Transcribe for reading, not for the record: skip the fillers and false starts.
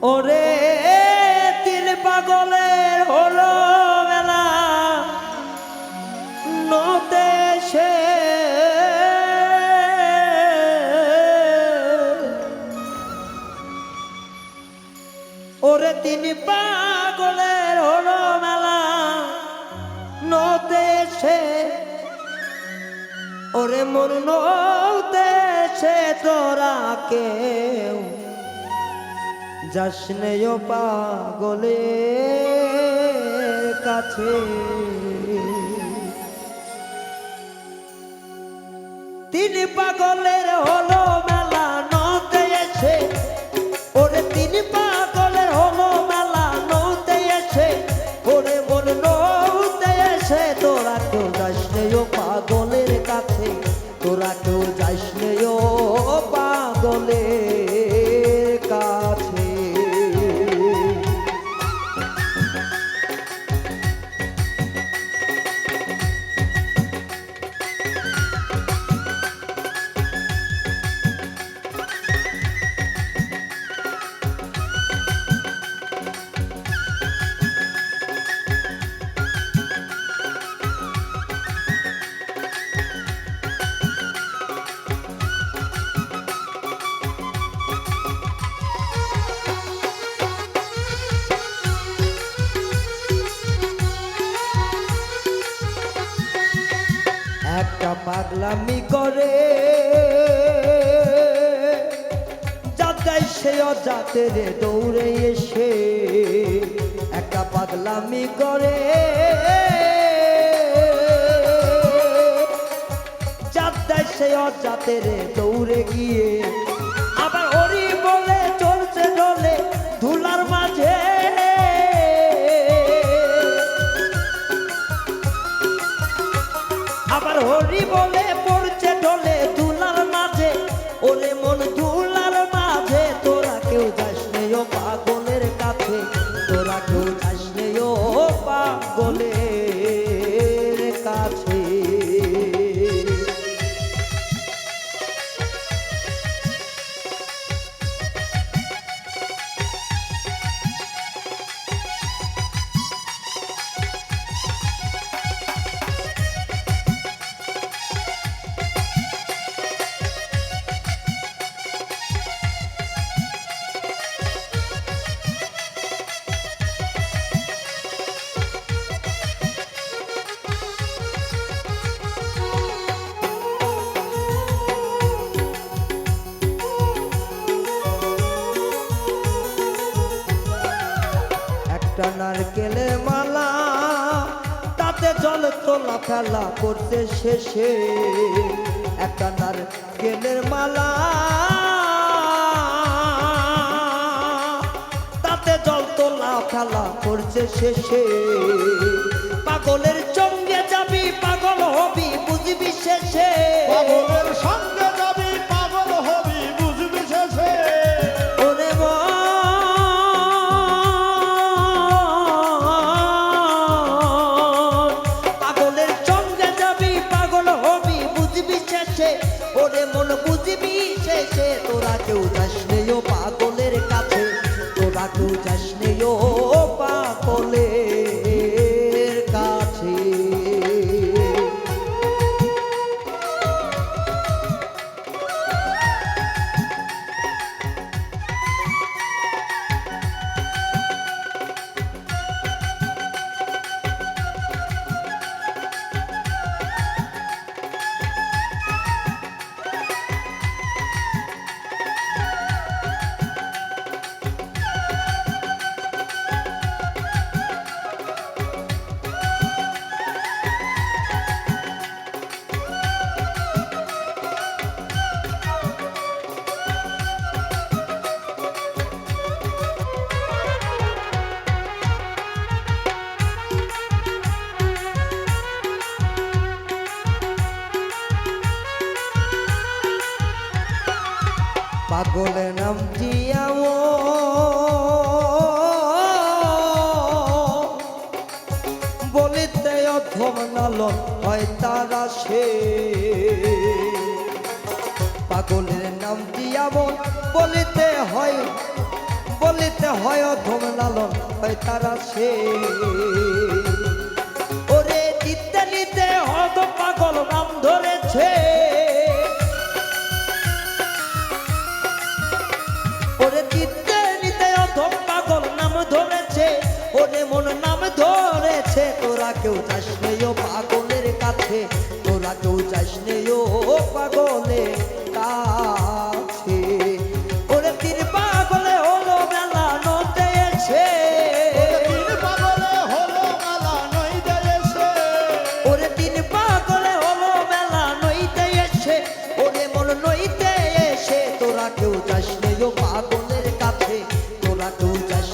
ওরে তিল পাগলের হলো মেলা নদেশে ওরে তিন পাগলের হলো মেলা নদেশে ওরে মোর নদেশে তোরা কেউ যাসনেও পাগলের কাছে তিন পাগলের হলো মেলা নদে এসে ওরে তিন পাগলের হলো মেলা নদে এসে ওরে মন নদে এসে তোরা কেউ যাসনেও পাগলের কাছে তোরা কেউ যাসনেও পাগলের কাছে একটা পাগলামি করে যাতে সে অজাতে রে দৌড়ে এসে একটা পাগলামি করে যাতে সে অজাতে রে দৌড়ে গিয়ে আবার হরি বলে চলছে ডলে ধুলার মাঝে আবার হরি বলে পড়ছে ঢলে ধুলার মাঝে ওরে মন ধুলার মাঝে তোরা কেউ যাসনেও পাগলের কাছে তোরা কেউ যাসনেও পাগলের কাছে নারকেলের মালা তাতে জল তোলা ফেলা করতে শেষে একটা নারকেলের মালা তাতে জল তোলা ফেলা করছে শেষে পাগলের সঙ্গে যাবি পাগল হবি বুঝবি শেষে পাগলের সঙ্গে যাবি পাগল হবি বুঝবি শেষে ওরে ওরে মন বুঝবি শেষে তোরা কেউ যাসনেও পাগলের কাছে তোরা কেউ যাসনেও পাগলের কাছে পাগলের নাম জিয়াও বলিতে অধম নালন হয় তারা সে পাগলের নাম জিয়াও বলিতে হয় অধম লালন হয় তারা সে ওরে নিতে নিতে হত পাগল নাম ধরেছে ওরে নিতে নিতে অধম পাগল নাম ধরেছে ওরে মন নাম ধরেছে তোরা কেউ যাস নে ও পাগলের কাছে তোরা কেউ যাস নে ও পাগলের কাছে ওরে তিন পাগলে হলো মেলা নতে এসে তিন পাগলে হলো মেলা নইতে এসে ওরে তিন পাগলে হলো মেলা নইতে এসে ওরে মন নইতে এসে তোরা কেউ যাস নে ও পাগলের কাছে তোরা কেউ যাস